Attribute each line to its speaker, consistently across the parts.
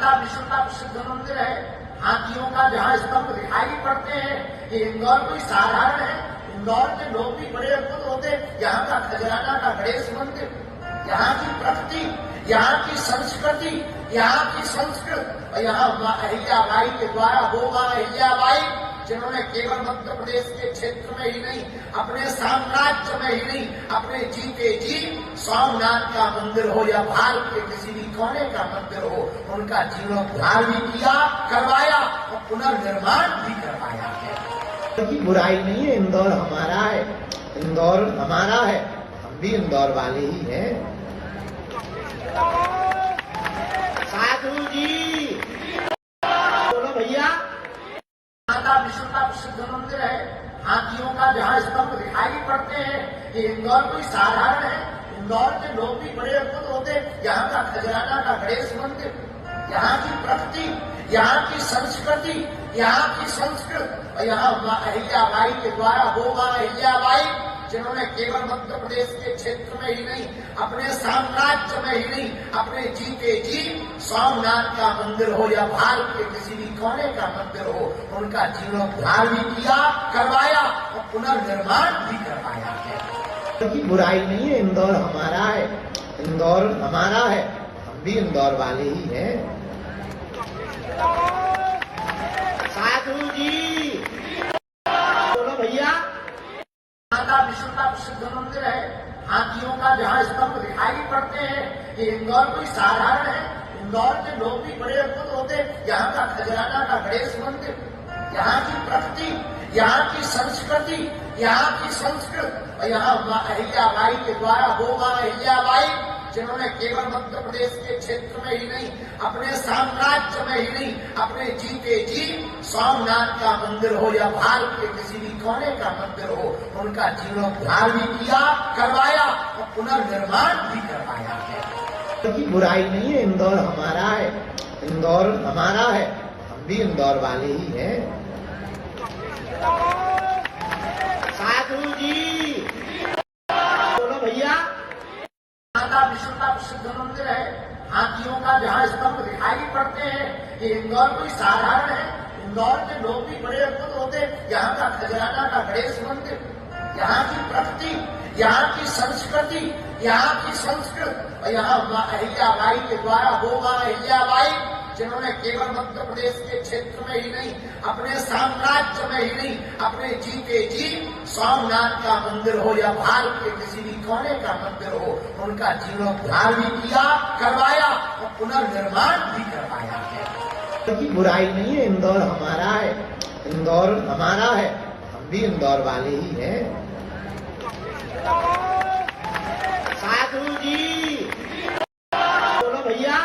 Speaker 1: माता विष्णु का प्रसिद्ध मंदिर है। हाथियों का जहाँ स्तंभ दिखाई पड़ते हैं, ये इंदौर कोई साधारण है। इंदौर के लोग भी बड़े अद्भुत होते। यहाँ का खजराना का गणेश मंदिर, यहाँ की प्रकृति, यहाँ की संस्कृति, यहाँ की संस्कृत, और यहाँ माँ अहिल्याबाई के द्वारा वो माँ अहिल्याबाई जिन्होंने केवल मध्य प्रदेश के क्षेत्र में ही नहीं, अपने साम्राज्य में ही नहीं, अपने जीते जी सोमनाथ का मंदिर हो या भारत के किसी भी कोने का मंदिर हो, उनका जीर्णोद्धार भी किया, करवाया और पुनर्निर्माण भी करवाया है। क्योंकि बुराई नहीं है, इंदौर हमारा है, इंदौर हमारा है, हम भी इंदौर वाले ही हैं। साधु जी बोलो भैया। माता विष्णु का प्रसिद्ध मंदिर है। हाथियों का जहाँ स्तंभ दिखाई पड़ते हैं, ये इंदौर कोई साधारण है। इंदौर के लोग भी बड़े अद्भुत होते। यहाँ का खजराना का गणेश मंदिर, यहाँ की प्रकृति, यहाँ की संस्कृति, यहाँ की संस्कृत, और यहाँ माँ अहिल्याबाई के द्वारा वो माँ अहिल्याबाई जिन्होंने केवल मध्य प्रदेश के क्षेत्र में ही नहीं, अपने साम्राज्य में ही नहीं, अपने जीते जी सोमनाथ का मंदिर हो या भारत के किसी भी कोने का मंदिर हो, उनका जीर्णोद्धार भी किया, करवाया और पुनर्निर्माण भी करवाया है। क्योंकि बुराई नहीं है, इंदौर हमारा है, इंदौर हमारा है, हम भी इंदौर वाले ही हैं। साधु जी बोलो भैया। माता विष्णु का प्रसिद्ध मंदिर है। हाथियों का जहाँ स्तंभ दिखाई पड़ते हैं, ये इंदौर कोई साधारण है। इंदौर के लोग भी बड़े अद्भुत होते। यहाँ का खजराना का गणेश मंदिर, यहाँ की प्रकृति, यहाँ की संस्कृति, यहाँ की संस्कृत, और यहाँ माँ अहिल्याबाई के द्वारा वो माँ अहिल्याबाई जिन्होंने केवल मध्य प्रदेश के क्षेत्र में ही नहीं, अपने साम्राज्य में ही नहीं, अपने जीते जी सोमनाथ का मंदिर हो या भारत के किसी भी कोने का मंदिर हो, उनका जीर्णोद्धार भी किया, करवाया और पुनर्निर्माण भी करवाया है। क्योंकि बुराई नहीं है, इंदौर हमारा है, इंदौर हमारा है, हम भी इंदौर वाले ही हैं। साधु जी बोलो भैया। माता विष्णु का प्रसिद्ध मंदिर है। हाथियों का जहाँ स्तंभ दिखाई पड़ते हैं, ये इंदौर कोई साधारण है। इंदौर के लोग भी बड़े अद्भुत होते। यहाँ का खजराना का गणेश मंदिर, यहाँ की प्रकृति, यहाँ की संस्कृति, यहाँ की संस्कृत, और यहाँ माँ अहिल्याबाई के द्वारा वो माँ अहिल्याबाई जिन्होंने केवल मध्य प्रदेश के क्षेत्र में ही नहीं, अपने साम्राज्य में ही नहीं, अपने जीते जी सोमनाथ का मंदिर हो या भारत के किसी भी कोने का मंदिर हो, उनका जीर्णोद्धार भी किया, करवाया और पुनर्निर्माण भी करवाया है। क्योंकि बुराई नहीं है, इंदौर हमारा है, इंदौर हमारा है, हम भी इंदौर वाले ही हैं। साधु जी बोलो भैया।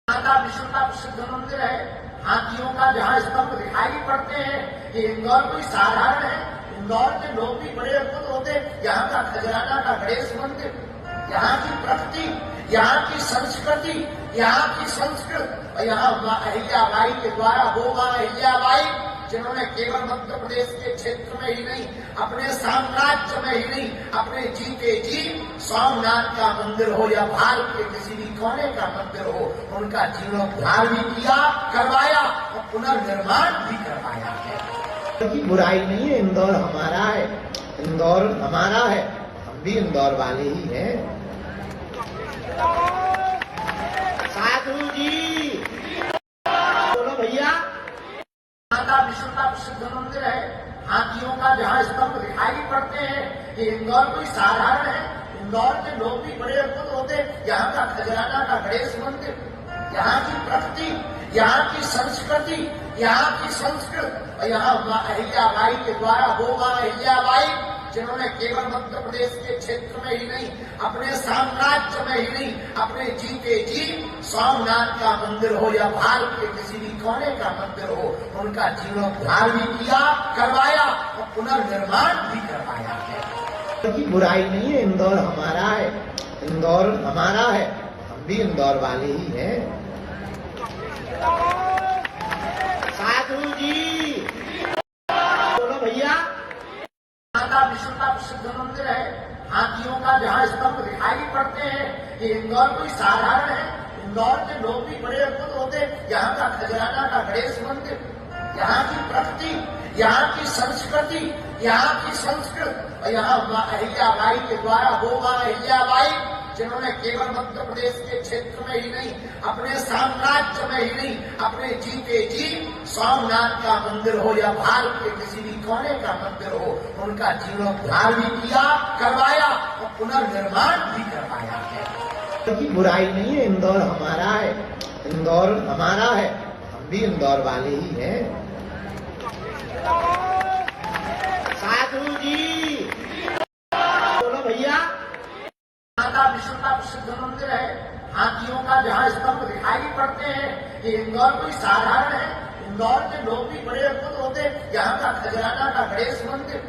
Speaker 1: माता विष्णु का प्रसिद्ध मंदिर है। हाथियों का जहाँ स्तंभ दिखाई पड़ते हैं, ये इंदौर कोई साधारण है। इंदौर के लोग भी बड़े अद्भुत होते। यहाँ का खजराना का गणेश मंदिर, यहाँ की प्रकृति, यहाँ की संस्कृति, यहाँ की संस्कृत, और यहाँ माँ अहिल्याबाई के द्वारा वो माँ अहिल्याबाई जिन्होंने केवल मध्य प्रदेश के क्षेत्र में ही नहीं, अपने साम्राज्य में ही नहीं, अपने जीते जी सोमनाथ का मंदिर हो या भारत के किसी भी कोने का मंदिर हो, उनका जीर्णोद्धार भी किया, करवाया और पुनर्निर्माण भी करवाया है। क्योंकि बुराई नहीं है, इंदौर हमारा है, इंदौर हमारा है, हम भी इंदौर वाले ही हैं। साधु जी बोलो भैया। माता विष्णु का प्रसिद्ध मंदिर है। हाथियों का जहाँ स्तंभ दिखाई पड़ते हैं, ये इंदौर कोई साधारण है। इंदौर के लोग भी बड़े अद्भुत होते। यहाँ का खजराना का गणेश मंदिर, यहाँ की प्रकृति, यहाँ की संस्कृति, यहाँ की संस्कृत, और यहाँ माँ अहिल्याबाई के द्वारा वो माँ अहिल्याबाई जिन्होंने केवल मध्य प्रदेश के क्षेत्र में ही नहीं, अपने साम्राज्य में ही नहीं, अपने जीते जी सोमनाथ का मंदिर हो या भारत के किसी भी कोने का मंदिर हो, उनका जीर्णोद्धार भी किया, करवाया और पुनर्निर्माण भी करवाया है। क्योंकि बुराई नहीं है, इंदौर हमारा है, इंदौर हमारा है, हम भी इंदौर वाले ही हैं। साधु जी बोलो भैया। माता विष्णु का प्रसिद्ध मंदिर है। हाथियों का जहाँ स्तंभ दिखाई पड़ते हैं, ये इंदौर कोई साधारण है। इंदौर के लोग भी बड़े अद्भुत होते। यहाँ का खजराना का गणेश मंदिर, यहाँ की प्रकृति, यहाँ की संस्कृति, यहाँ की संस्कृत और यहाँ माँ अहिल्याबाई के द्वारा वो माँ अहिल्याबाई जिन्होंने केवल मध्य प्रदेश के क्षेत्र में ही नहीं, अपने साम्राज्य में ही नहीं, अपने जीते जी सोमनाथ का मंदिर हो या भारत के किसी भी कोने का मंदिर हो, उनका जीर्णोद्धार भी किया, करवाया और पुनर्निर्माण भी करवाया है। क्योंकि बुराई नहीं है, इंदौर हमारा है, इंदौर हमारा है, हम भी इंदौर वाले ही हैं। साधु जी बोलो भैया। माता विष्णु का प्रसिद्ध मंदिर है, हाथियों का जहाँ स्तंभ दिखाई पड़ते हैं, ये इंदौर कोई साधारण है, इंदौर के लोग भी बड़े अद्भुत होते। यहाँ का खजराना का गणेश मंदिर,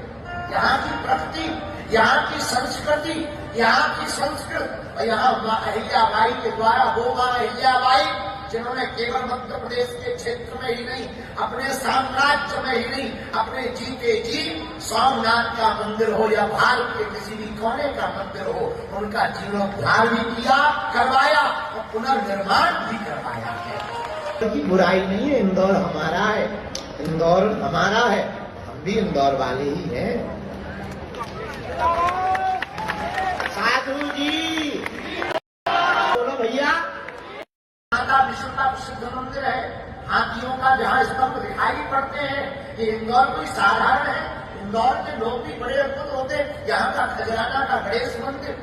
Speaker 1: यहाँ की प्रकृति, यहाँ की संस्कृति, यहाँ की संस्कृत और यहाँ माँ अहिल्याबाई के द्वारा वो माँ अहिल्याबाई जिन्होंने केवल मध्य प्रदेश के क्षेत्र में ही नहीं, अपने साम्राज्य में ही नहीं, अपने जीते जी सोमनाथ का मंदिर हो या भारत के किसी भी कोने का मंदिर हो, उनका जीर्णोद्धार भी किया, करवाया और पुनर्निर्माण भी करवाया है। क्योंकि बुराई नहीं है, इंदौर हमारा है, इंदौर हमारा है, हम भी इंदौर वाले ही हैं। साधु जी बोलो भैया। माता विष्णु का प्रसिद्ध मंदिर है, हाथियों का जहाँ स्तंभ दिखाई पड़ते हैं, ये इंदौर कोई साधारण है, इंदौर के लोग भी बड़े अद्भुत होते। यहाँ का खजराना का गणेश मंदिर,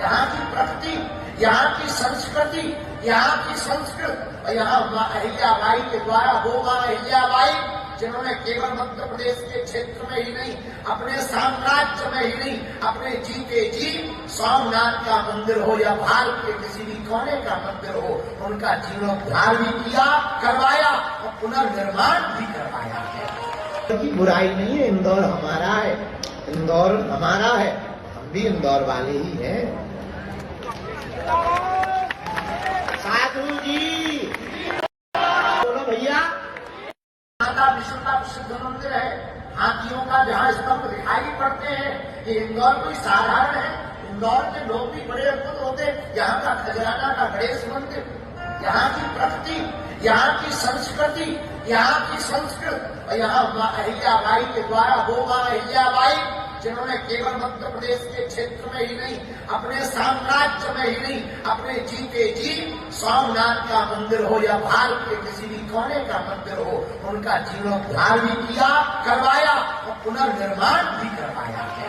Speaker 1: यहाँ की प्रकृति, यहाँ की संस्कृति, यहाँ की संस्कृत और यहाँ माँ अहिल्याबाई के द्वारा वो माँ अहिल्याबाई जिन्होंने केवल मध्य प्रदेश के क्षेत्र में ही नहीं, अपने साम्राज्य में ही नहीं, अपने जीते जी सोमनाथ का मंदिर हो या भारत के किसी भी कोने का मंदिर हो, उनका जीर्णोद्धार भी किया, करवाया और पुनर्निर्माण भी करवाया है। क्योंकि बुराई नहीं है, इंदौर हमारा है, इंदौर हमारा है, हम भी इंदौर वाले ही हैं। साधु जी बोलो भैया। माता विष्णु का प्रसिद्ध मंदिर है, हाथियों का जहाँ स्तंभ दिखाई पड़ते हैं, ये इंदौर कोई साधारण है, इंदौर के लोग भी बड़े अद्भुत होते। यहाँ का खजराना का गणेश मंदिर, यहाँ की प्रकृति, यहाँ की संस्कृति, यहाँ की संस्कृत और यहाँ माँ अहिल्याबाई के द्वारा वो माँ अहिल्याबाई जिन्होंने केवल मध्य प्रदेश के क्षेत्र में ही नहीं, अपने साम्राज्य में ही नहीं, अपने जीते जी सोमनाथ का मंदिर हो या भारत के किसी भी कोने का मंदिर हो, उनका जीर्णोद्धार भी किया, करवाया और पुनर्निर्माण भी करवाया है।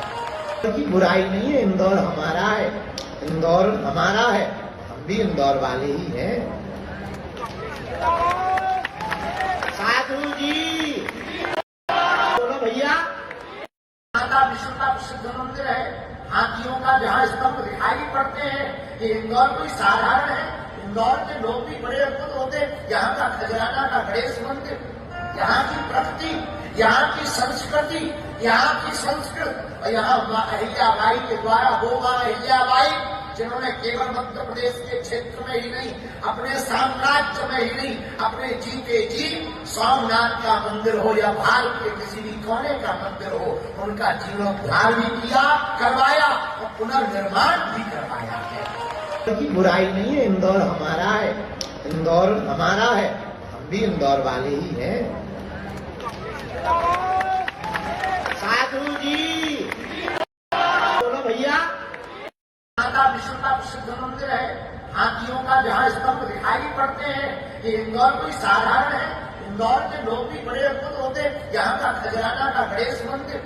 Speaker 1: क्योंकि बुराई नहीं है, इंदौर हमारा है, इंदौर हमारा है, हम भी इंदौर वाले ही हैं। साधु जी बोलो भैया। माता विष्णु का प्रसिद्ध मंदिर है, हाथियों का जहाँ स्तंभ दिखाई पड़ते हैं, ये इंदौर कोई साधारण है, इंदौर के लोग भी बड़े अद्भुत होते। यहाँ का खजराना का गणेश मंदिर, यहाँ की प्रकृति, यहाँ की संस्कृति, यहाँ की संस्कृत और यहाँ माँ अहिल्याबाई के द्वारा वो माँ अहिल्याबाई जिन्होंने केवल मध्य प्रदेश के क्षेत्र में ही नहीं, अपने साम्राज्य में ही नहीं, अपने जीते जी सोमनाथ का मंदिर हो या भारत के किसी भी कोने का मंदिर हो, उनका जीर्णोद्धार भी किया, करवाया और पुनर्निर्माण भी करवाया है। क्योंकि बुराई नहीं है, इंदौर हमारा है, इंदौर हमारा है, हम भी इंदौर वाले ही हैं। साधु जी बोलो भैया। माता विष्णु का प्रसिद्ध मंदिर है, हाथियों का जहाँ स्तंभ दिखाई पड़ते हैं, ये इंदौर कोई साधारण है, इंदौर के लोग भी बड़े अद्भुत होते। यहाँ का खजराना का गणेश मंदिर,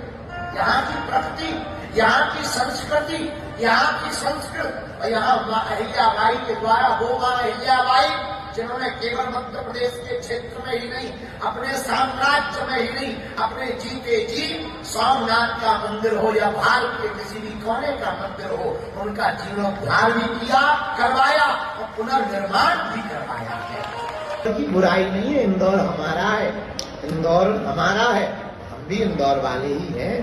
Speaker 1: यहाँ की प्रकृति, यहाँ की संस्कृति, यहाँ की संस्कृत और यहाँ माँ अहिल्याबाई के द्वारा वो माँ अहिल्याबाई जिन्होंने केवल मध्य प्रदेश के क्षेत्र में ही नहीं, अपने साम्राज्य में ही नहीं, अपने जीते जी सोमनाथ का मंदिर हो या भारत के किसी भी कोने का मंदिर हो, उनका जीर्णोद्धार भी किया, करवाया और पुनर्निर्माण भी करवाया है। क्योंकि बुराई नहीं है, इंदौर हमारा है, इंदौर हमारा है, हम भी इंदौर वाले ही हैं।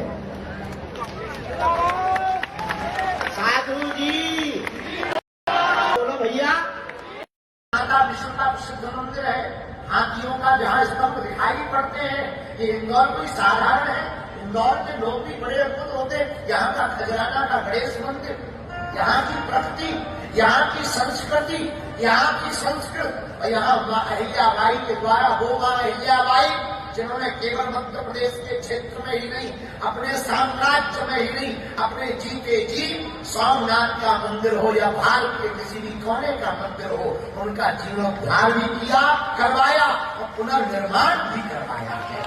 Speaker 1: साधु जी बोलो भैया। माता विष्णु का प्रसिद्ध मंदिर है, हाथियों का जहाँ स्तंभ दिखाई पड़ते हैं, ये इंदौर कोई साधारण है, इंदौर के लोग भी बड़े अद्भुत होते। यहाँ का खजराना का गणेश मंदिर, यहाँ की प्रकृति, यहाँ की संस्कृति, यहाँ की संस्कृत और यहाँ माँ अहिल्याबाई के द्वारा वो माँ अहिल्याबाई जिन्होंने केवल मध्य प्रदेश के क्षेत्र में ही नहीं, अपने साम्राज्य में ही नहीं, अपने जीते जी सोमनाथ का मंदिर हो या भारत के किसी भी कोने का मंदिर हो, उनका जीर्णोद्धार भी किया, करवाया और पुनर्निर्माण भी करवाया है।